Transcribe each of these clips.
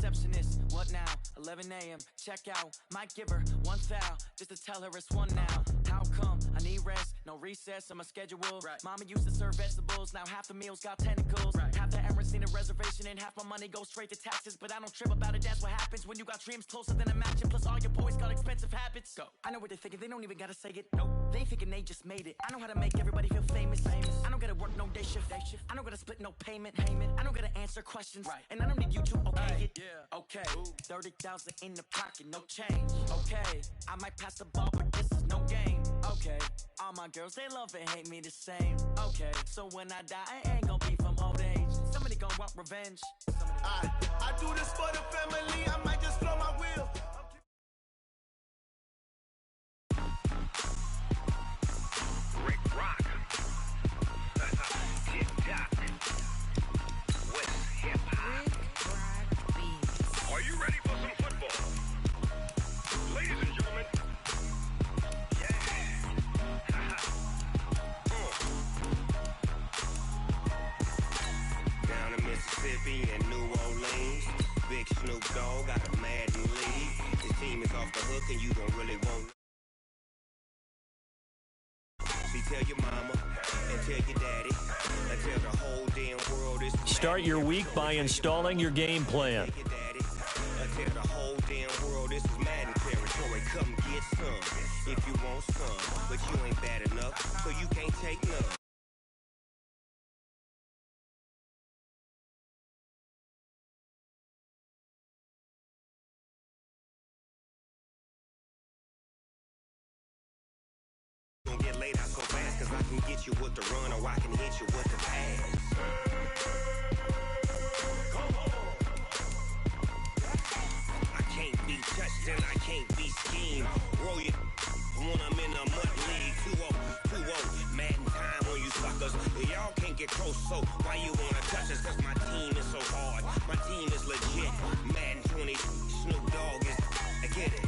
receptionist, what now? 11 a.m. Check out, might give her one foul just to tell her it's one now. How come? I need rest, no recess on my schedule. Right. Mama used to serve vegetables, now half the meals got tentacles. Right. Half the Emirates need a reservation and half my money goes straight to taxes. But I don't trip about it, that's what happens when you got dreams closer than a matching. Plus all your boys got expensive habits. Go. I know what they're thinking, they don't even gotta say it. Nope. They thinking they just made it. I know how to make everybody feel famous. I don't gotta work no day shift. I don't gotta split no payment. I don't gotta answer questions. Right. And I don't need you to okay it. Yeah. Okay. 30,000 in the pocket, no change. Okay. I might pass the ball, but this is no game. Okay. All my girls, they love and hate me the same. Okay. So when I die, I ain't gonna be from old age. Somebody gonna want revenge. I do this for the family. I might just blow my wheel. Rick Rock. TikTok. West Hip Hop. Are you ready for some football? Ladies and gentlemen. Down in Mississippi and New Orleans, Big Snoop Dogg got a Madden league. His team is off the hook and you don't really want. See, tell your mama and tell your daddy and tell the whole damn world this. Start your week by installing your game plan. Tell your daddy and tell the whole damn world this is Madden territory. Come get some if you want some, but you ain't bad enough, so you can't take none. Don't get laid out so fast, cause I can get you with the run or I can hit you with the pass. I can't be touched and I can't be schemed. Roll you when I'm in a mud league. 2-0, Madden time on you suckers. Y'all can't get close, so why you wanna touch us? Cause my team is so hard, my team is legit. Madden 20, Snoop Dogg is, I get it.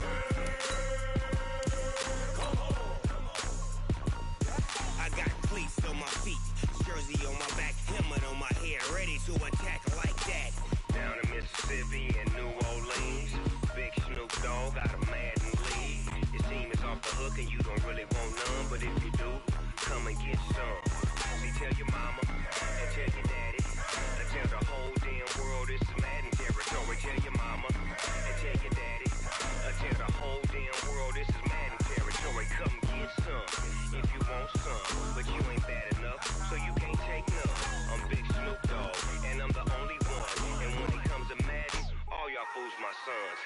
I got cleats on my feet, jersey on my back, helmet on my head, ready to attack like that. Down in Mississippi and New Orleans, Big Snoop Dogg got a Madden league. Your team is off the hook and you don't really want none, but if you do, come and get some. See, tell your mama and tell your daddy, and tell the whole damn world this is Madden territory. Tell your mama and tell your daddy, and tell the whole damn world this is Madden territory. Come get some if you want some, but you ain't bad enough, so you can't take none. I'm Big Snoop Dogg, and I'm the only one. And when it comes to Madden, all y'all fools my sons.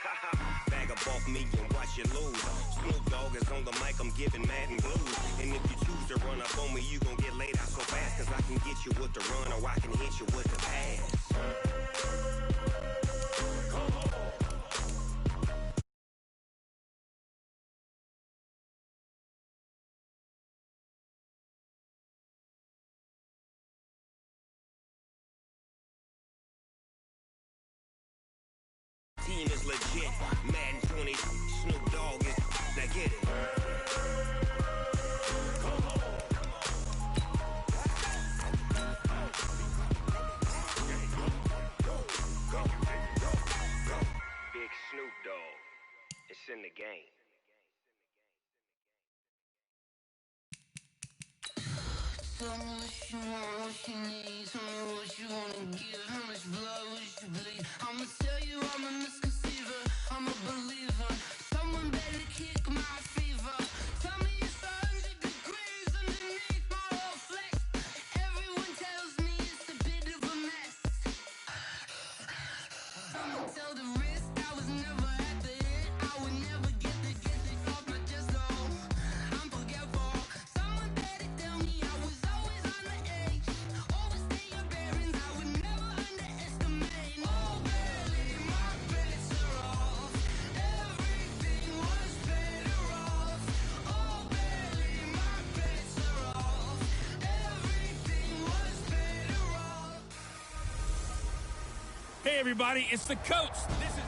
Bag up off me and watch you lose. Snoop Dogg is on the mic, I'm giving Madden blues. And if you choose to run up on me, you gon' get laid out so fast, cause I can get you with the run or I can hit you with the pass. Team is legit, Madden 20, Snoop Dogg is, now get it. Big Snoop Dogg, it's in the game. Tell me what you want, what you need. Tell me what you wanna give. How much blood would you bleed? I'ma tell you I'm a misconceiver. I'm a believer. Someone better kick my fever. Tell me it's 100 degrees underneath my whole flex. Everyone tells me it's a bit of a mess. I'ma tell the risk I was never at the hit. I would never get it off my chest though. I'm forgetful. Someone better tell me I was always on the edge. Overstay your bearings, I would never underestimate. Oh baby, my bets are off. Everything was better off. Oh baby, my bets are off. Everything was better off. Hey, everybody, it's the coach. This is...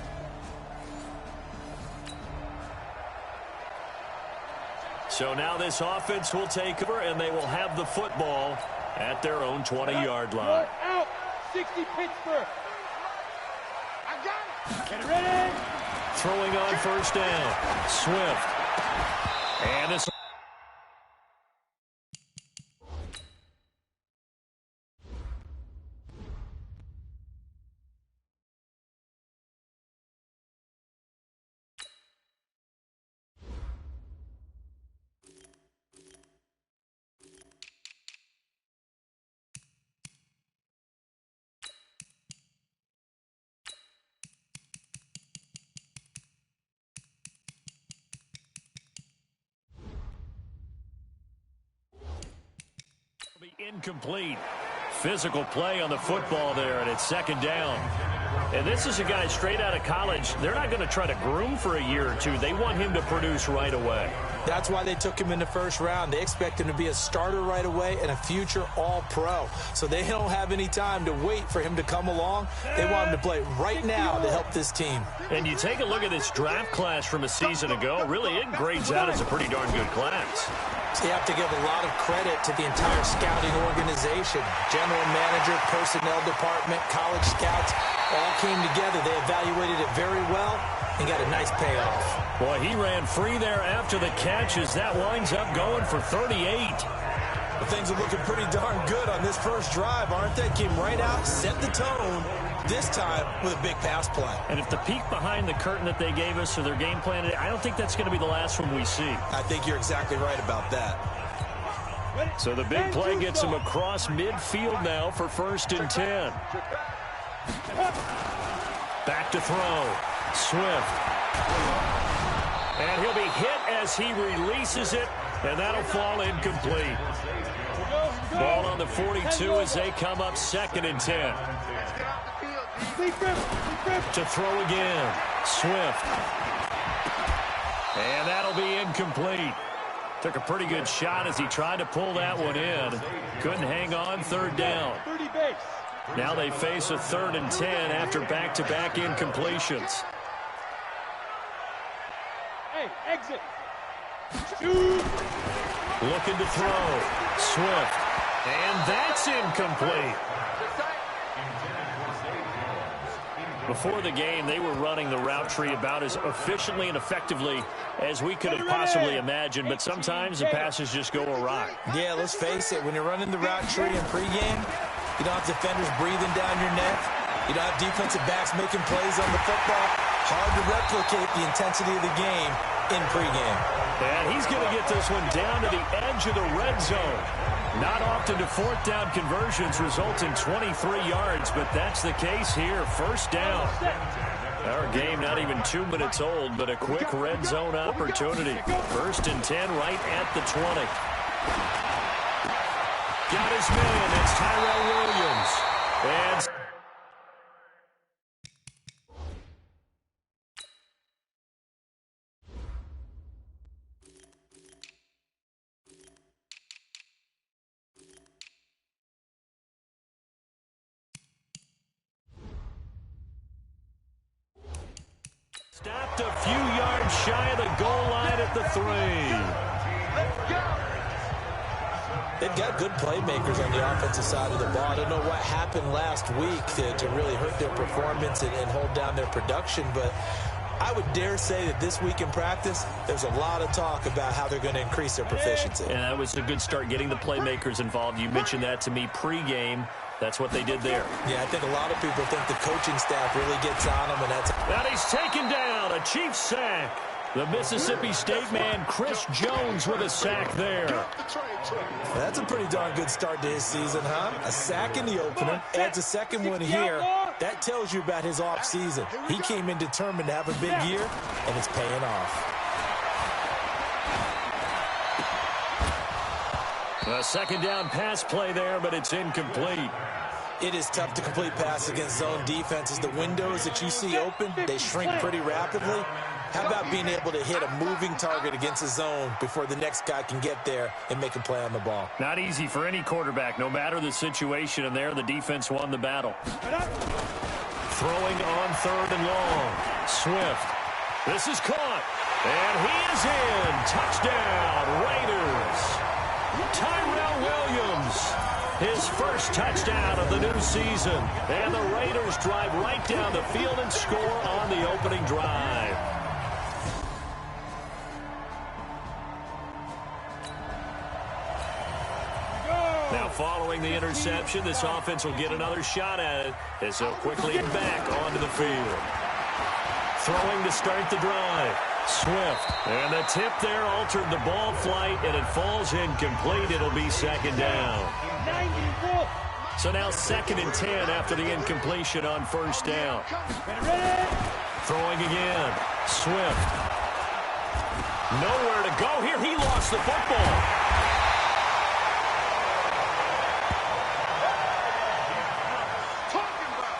So now this offense will take over, and they will have the football at their own 20-yard line. Out, 60 Pittsburgh. I got it. Get ready. Throwing on first down. Swift. And this will be incomplete. Physical play on the football there, and it's second down. And this is a guy straight out of college. They're not going to try to groom for a year or two. They want him to produce right away. That's why they took him in the first round. They expect him to be a starter right away and a future all-pro. So they don't have any time to wait for him to come along. They want him to play right now to help this team. And you take a look at this draft class from a season ago. Really, it grades out as a pretty darn good class. So you have to give a lot of credit to the entire scouting organization. General manager, personnel department, college scouts all came together. They evaluated it very well and got a nice payoff. Boy, he ran free there after the catch as that winds up going for 38. Well, things are looking pretty darn good on this first drive, aren't they? Came right out, set the tone, this time with a big pass play. And if the peek behind the curtain that they gave us or their game plan, I don't think that's going to be the last one we see. I think you're exactly right about that. So the big play gets him across midfield now for 1st and 10. Back to throw. Swift. And he'll be hit as he releases it, and that'll fall incomplete. Ball on the 42 as they come up 2nd and 10. To throw again. Swift. And that'll be incomplete. Took a pretty good shot as he tried to pull that one in. Couldn't hang on, 3rd down. Now they face a 3rd and 10 after back-to-back incompletions. Hey, exit. Looking to throw. Swift. And that's incomplete. Before the game, they were running the route tree about as efficiently and effectively as we could have possibly imagined, but sometimes the passes just go awry. Yeah, let's face it, when you're running the route tree in pregame, you don't have defenders breathing down your neck. You don't have defensive backs making plays on the football. Hard to replicate the intensity of the game in pregame. And he's going to get this one down to the edge of the red zone. Not often do 4th down conversions result in 23 yards, but that's the case here. 1st down. Our game not even 2 minutes old, but a quick red zone opportunity. 1st and 10 right at the 20. Got his man. It's Tyrell Williams. And stopped a few yards shy of the goal line at the 3. They've got good playmakers on the offensive side of the ball. I don't know what happened last week to really hurt their performance and hold down their production, but I would dare say that this week in practice, there's a lot of talk about how they're going to increase their proficiency. And that was a good start getting the playmakers involved. You mentioned that to me pregame. That's what they did there. Yeah, I think a lot of people think the coaching staff really gets on them, and that's... Now he's taken down, a Chiefs sack. The Mississippi State man, Chris Jones, with a sack there. That's a pretty darn good start to his season, huh? A sack in the opener, adds a second one here. That tells you about his offseason. He came in determined to have a big year, and it's paying off. A 2nd down pass play there, but it's incomplete. It is tough to complete passes against zone defenses. The windows that you see open, they shrink pretty rapidly. How about being able to hit a moving target against a zone before the next guy can get there and make a play on the ball? Not easy for any quarterback, no matter the situation, and there the defense won the battle. Throwing on 3rd and long. Swift. This is caught. And he is in. Touchdown, Raiders. Tyrell Williams. his first touchdown of the new season. And the Raiders drive right down the field and score on the opening drive. Now following the interception, this offense will get another shot at it as they'll quickly get back onto the field. Throwing to start the drive. Swift. And the tip there altered the ball flight, and it falls incomplete. It'll be second down. So now 2nd and 10 after the incompletion on first down. Throwing again. Swift. Nowhere to go here. He lost the football.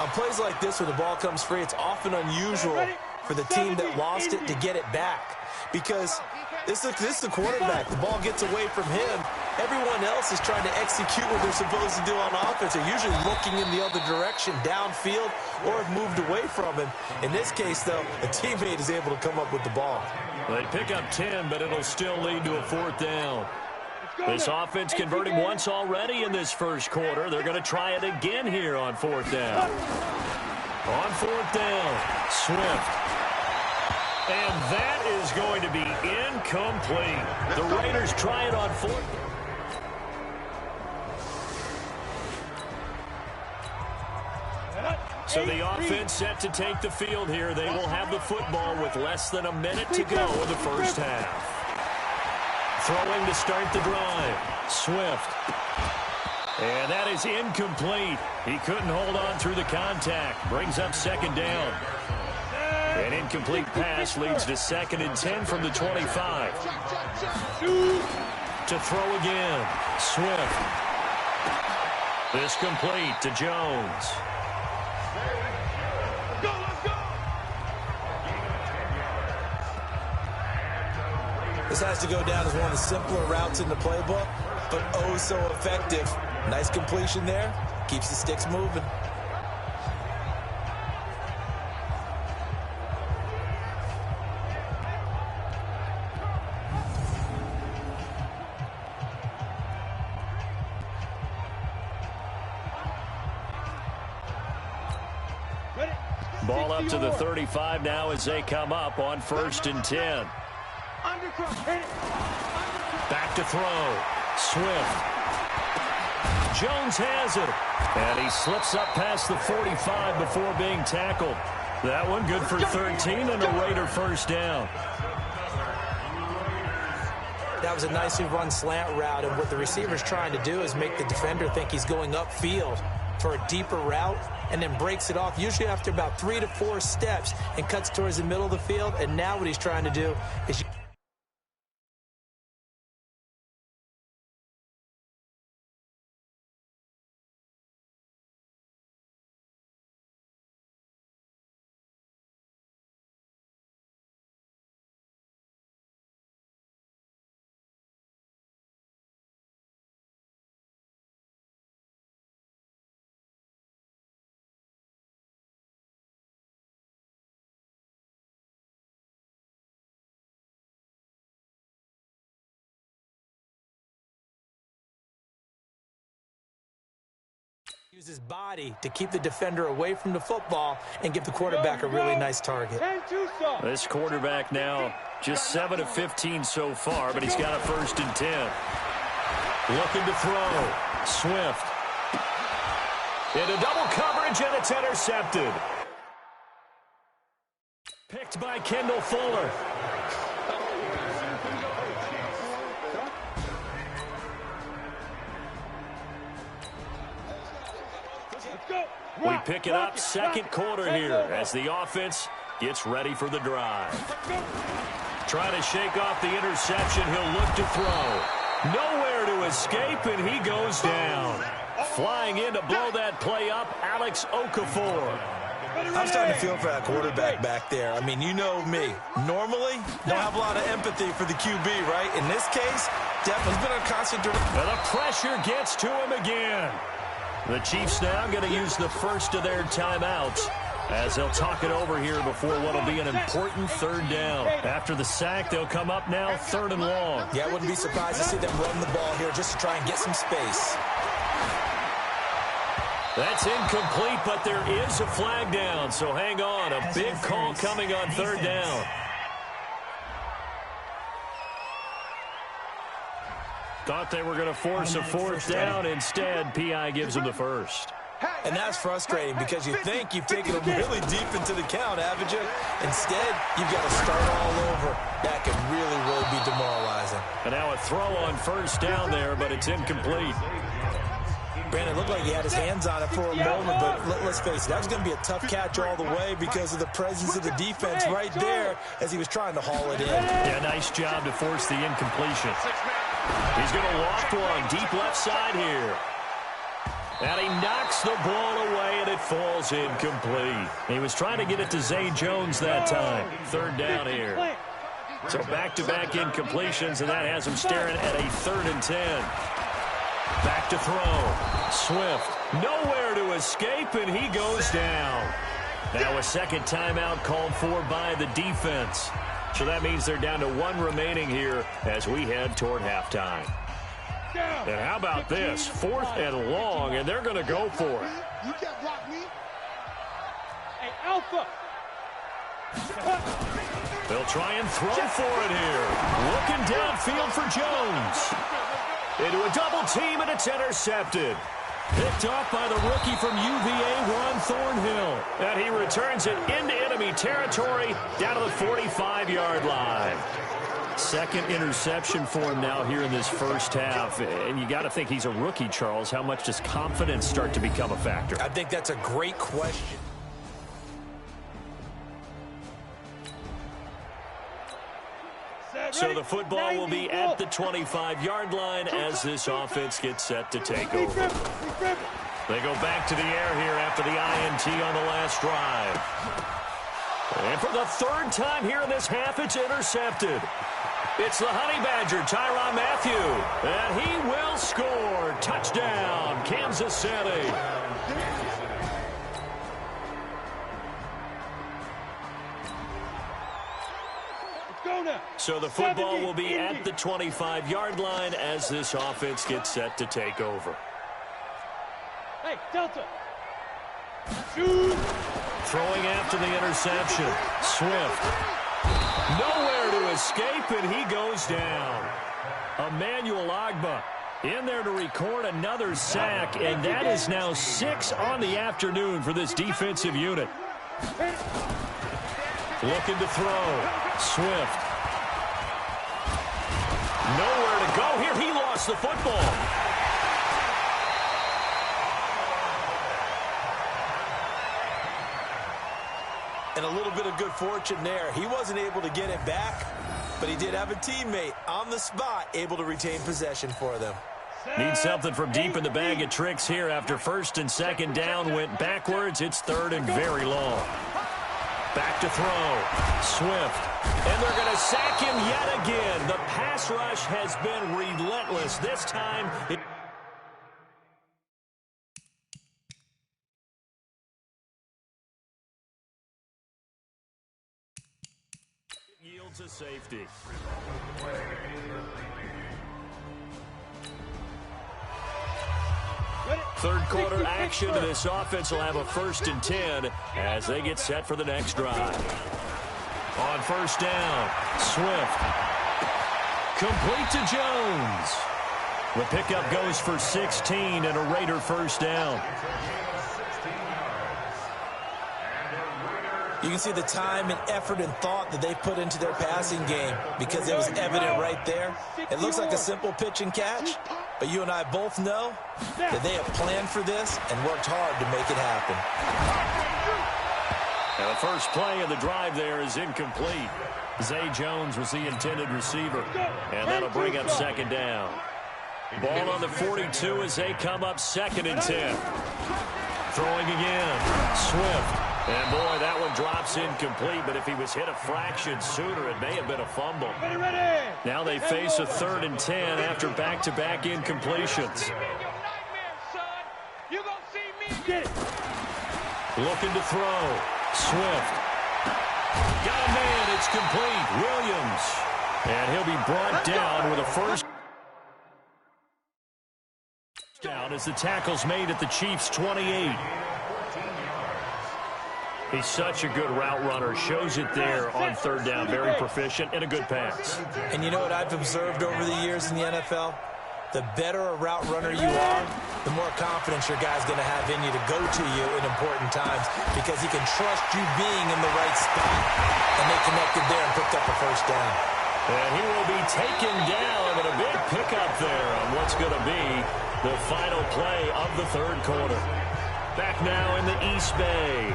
On plays like this where the ball comes free, it's often unusual for the team that lost it to get it back, because this is the quarterback. The ball gets away from him. Everyone else is trying to execute what they're supposed to do on offense. They're usually looking in the other direction, downfield, or have moved away from him. In this case, though, a teammate is able to come up with the ball. They pick up 10, but it'll still lead to a 4th down. This offense converting once already in this first quarter. They're going to try it again here on 4th down. On 4th down, Swift. And that is going to be incomplete. The Raiders try it on 4th. So the offense set to take the field here. They will have the football with less than a minute to go in the first half. Throwing to start the drive. Swift. And that is incomplete. He couldn't hold on through the contact. Brings up 2nd down. An incomplete pass leads to 2nd and 10 from the 25. To throw again. Swift. This complete to Jones. This has to go down as one of the simpler routes in the playbook, but oh so effective. Nice completion there. Keeps the sticks moving. Ball up to the 35 now as they come up on 1st and 10. Back to throw. Swift. Jones has it. And he slips up past the 45 before being tackled. That one good for 13 and a Raider 1st down. That was a nicely run slant route, and what the receiver's trying to do is make the defender think he's going upfield for a deeper route, and then breaks it off, usually after about 3 to 4 steps, and cuts towards the middle of the field. And now what he's trying to do is use his body to keep the defender away from the football and give the quarterback a really nice target. This quarterback now just 7 of 15 so far, but he's got a 1st and 10. Looking to throw. Swift. Into double coverage, and it's intercepted. Picked by Kendall Fuller. We pick it up 2nd quarter here as the offense gets ready for the drive. Trying to shake off the interception. He'll look to throw. Nowhere to escape, and he goes down. Flying in to blow that play up, Alex Okafor. I'm starting to feel for that quarterback back there. I mean, you know me. Normally, don't have a lot of empathy for the QB, right? In this case, definitely been a constant direction. And the pressure gets to him again. The Chiefs now going to use the first of their timeouts as they'll talk it over here before what will be an important 3rd down. After the sack, they'll come up now 3rd and long. Yeah, I wouldn't be surprised to see them run the ball here just to try and get some space. That's incomplete, but there is a flag down, so hang on. A big call coming on third down. Thought they were going to force a fourth down. Instead, P.I. gives them the first. And that's frustrating because you think you've taken them really deep into the count, haven't you? Instead, you've got to start all over. That can really, really be demoralizing. And now a throw on first down there, but it's incomplete. Brandon, it looked like he had his hands on it for a moment, but let's face it, that was going to be a tough catch all the way because of the presence of the defense right there as he was trying to haul it in. Yeah, nice job to force the incompletion. He's going to loft one deep left side here. And he knocks the ball away, and it falls incomplete. He was trying to get it to Zay Jones that time. Third down here. So back-to-back incompletions, and that has him staring at a 3rd and 10. Back to throw. Swift. Nowhere to escape, and he goes down. Now a second timeout called for by the defense. So that means they're down to 1 remaining here as we head toward halftime. And how about this? 4th and long, and they're going to go for it. You can't block me. Hey, Alpha. They'll try and throw for it here. Looking downfield for Jones. Into a double team, and it's intercepted. Picked off by the rookie from UVA, Ron Thornhill. And he returns it into enemy territory down to the 45-yard line. Second interception for him now here in this first half. And you got to think he's a rookie, Charles. How much does confidence start to become a factor? I think that's a great question. So the football will be at the 25-yard line as this offense gets set to take over. They go back to the air here after the INT on the last drive. And for the 3rd time here in this half, it's intercepted. It's the Honey Badger, Tyrann Mathieu. And he will score. Touchdown, Kansas City. So the football will be at the 25-yard line as this offense gets set to take over. Hey, Delta. Shoot. Throwing after the interception. Swift. Nowhere to escape, and he goes down. Emmanuel Ogbah in there to record another sack, and that is now 6 on the afternoon for this defensive unit. Looking to throw. Swift. Nowhere to go here. He lost the football. And a little bit of good fortune there. He wasn't able to get it back, but he did have a teammate on the spot able to retain possession for them. Need something from deep in the bag of tricks here after 1st and 2nd down went backwards. It's 3rd and very long. Back to throw. Swift. And they're going to sack him yet again. The pass rush has been relentless. This time, it yields a safety. Third quarter action to this offense will have a 1st and 10 as they get set for the next drive. On 1st down, Swift. Complete to Jones. The pickup goes for 16 and a Raider 1st down. You can see the time and effort and thought that they put into their passing game because it was evident right there. It looks like a simple pitch and catch, but you and I both know that they have planned for this and worked hard to make it happen. Now the first play of the drive there is incomplete. Zay Jones was the intended receiver, and that'll bring up 2nd down. Ball on the 42 as they come up 2nd and 10. Throwing again. Swift. And, boy, that one drops incomplete, but if he was hit a fraction sooner, it may have been a fumble. Now they face a 3rd and 10 after back-to-back incompletions. Looking to throw. Swift. Got a man. It's complete. Williams. And he'll be brought down with a 1st down down as the tackle's made at the Chiefs' 28. He's such a good route runner. Shows it there on third down. Very proficient and a good pass. And you know what I've observed over the years in the NFL? The better a route runner you are, the more confidence your guy's going to have in you to go to you in important times because he can trust you being in the right spot. And they connected there and picked up a first down. And he will be taken down, and a big pickup there on what's going to be the final play of the third quarter. Back now in the East Bay.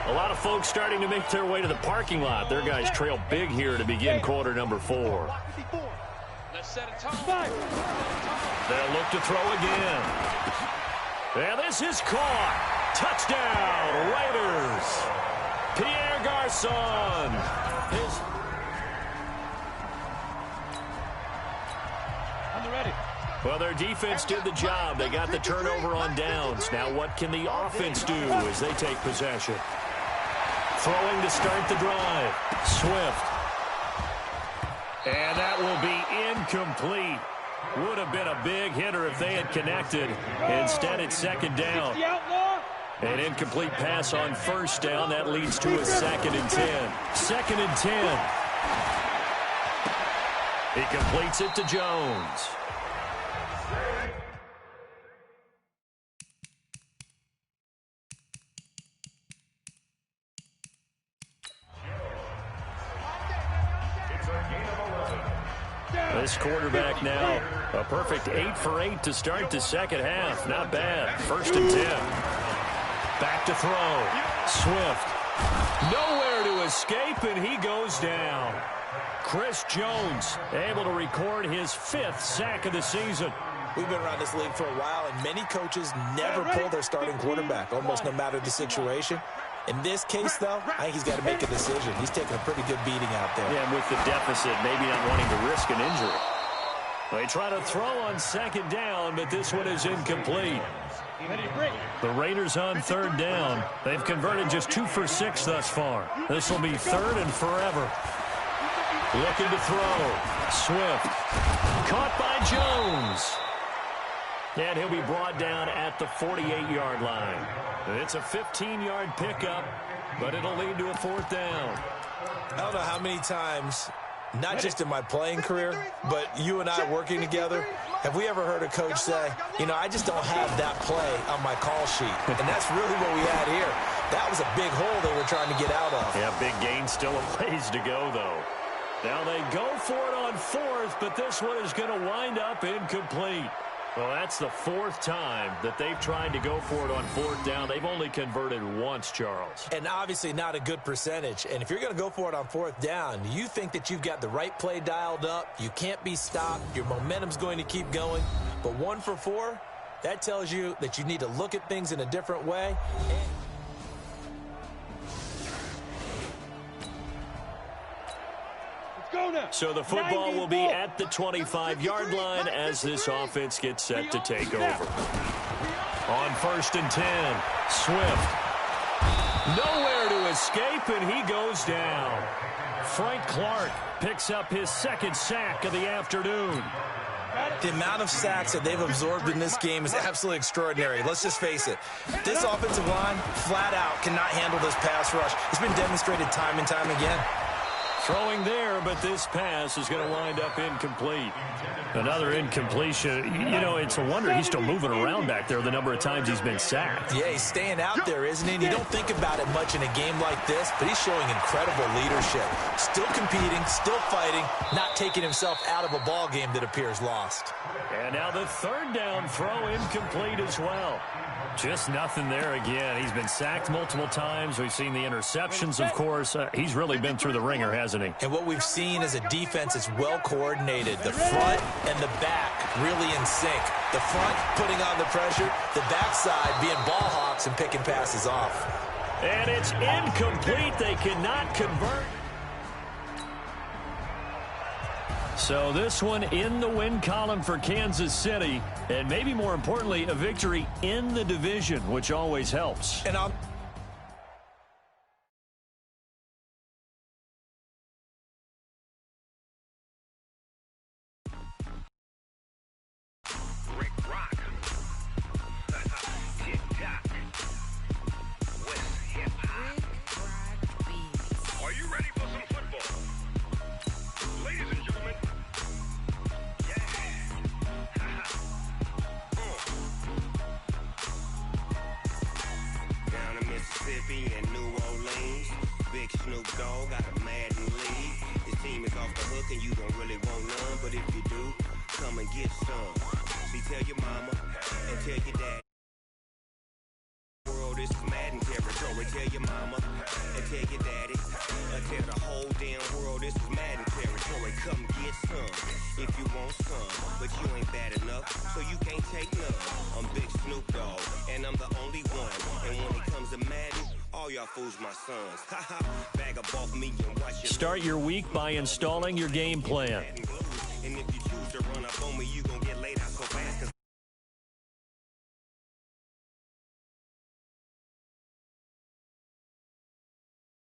A lot of folks starting to make their way to the parking lot. Their guys trail big here to begin quarter number 4. Let's set a tone. They'll look to throw again. And this is caught. Touchdown, Raiders. Pierre Garçon. Well, their defense did the job. They got the turnover on downs. Now what can the offense do as they take possession? Throwing to start the drive. Swift. And that will be incomplete. Would have been a big hitter if they had connected. Instead, it's second down. An incomplete pass on first down. That leads to a 2nd and 10. 2nd and 10. He completes it to Jones. This quarterback now, a perfect 8 for 8 to start the second half. Not bad. 1st and 10. Back to throw. Swift. Nowhere to escape, and he goes down. Chris Jones able to record his 5th sack of the season. We've been around this league for a while, and many coaches never pull their starting quarterback, almost no matter the situation. In this case, though, I think he's got to make a decision. He's taking a pretty good beating out there. Yeah, and with the deficit, maybe not wanting to risk an injury. They try to throw on second down, but this one is incomplete. The Raiders on third down. They've converted just 2 for 6 thus far. This will be 3rd and forever. Looking to throw. Swift. Caught by Jones. And he'll be brought down at the 48-yard line. It's a 15-yard pickup, but it'll lead to a 4th down. I don't know how many times, not just in my playing career, but you and I working together, have we ever heard a coach say, you know, I just don't have that play on my call sheet. And that's really what we had here. That was a big hole they were trying to get out of. Yeah, big gain, still a ways to go, though. Now they go for it on 4th, but this one is going to wind up incomplete. Well, that's the 4th time that they've tried to go for it on 4th down. They've only converted once, Charles. And obviously not a good percentage. And if you're going to go for it on 4th down, you think that you've got the right play dialed up. You can't be stopped. Your momentum's going to keep going. But 1 for 4, that tells you that you need to look at things in a different way. So the football will be at the 25-yard line as this offense gets set to take over. On 1st and 10, Swift. Nowhere to escape, and he goes down. Frank Clark picks up his 2nd sack of the afternoon. The amount of sacks that they've absorbed in this game is absolutely extraordinary. Let's just face it. This offensive line, flat out, cannot handle this pass rush. It's been demonstrated time and time again. Throwing there, but this pass is going to wind up incomplete. Another incompletion. You know, it's a wonder he's still moving around back there the number of times he's been sacked. Yeah, he's staying out there, isn't he? And you don't think about it much in a game like this, but he's showing incredible leadership. Still competing, still fighting, not taking himself out of a ball game that appears lost. And now the 3rd down throw incomplete as well. Just nothing there again. He's been sacked multiple times. We've seen the interceptions, of course. He's really been through the ringer, hasn't he? And what we've seen is a defense that's well coordinated. The front and the back really in sync. The front putting on the pressure, the backside being ball hawks and picking passes off. And it's incomplete. They cannot convert. So this one in the win column for Kansas City, and maybe more importantly, a victory in the division, which always helps. And Rick Rock. Snoop Dogg got a Madden league. His team is off the hook and you don't really want none, but if you do, come and get some. See, tell your mama and tell your dad. World, this is Madden territory. Tell your mama and tell your daddy. Tell the whole damn world this is Madden territory. Come get some if you want some, but you ain't bad enough, so you can't take none. I'm Big Snoop Dogg, and I'm the only one. And when it comes to Madden, all y'all fools my sons. Haha, bag up off me and watch your Start your week by installing your game plan. And if you choose to run up on me, you gon' get laid out so fast.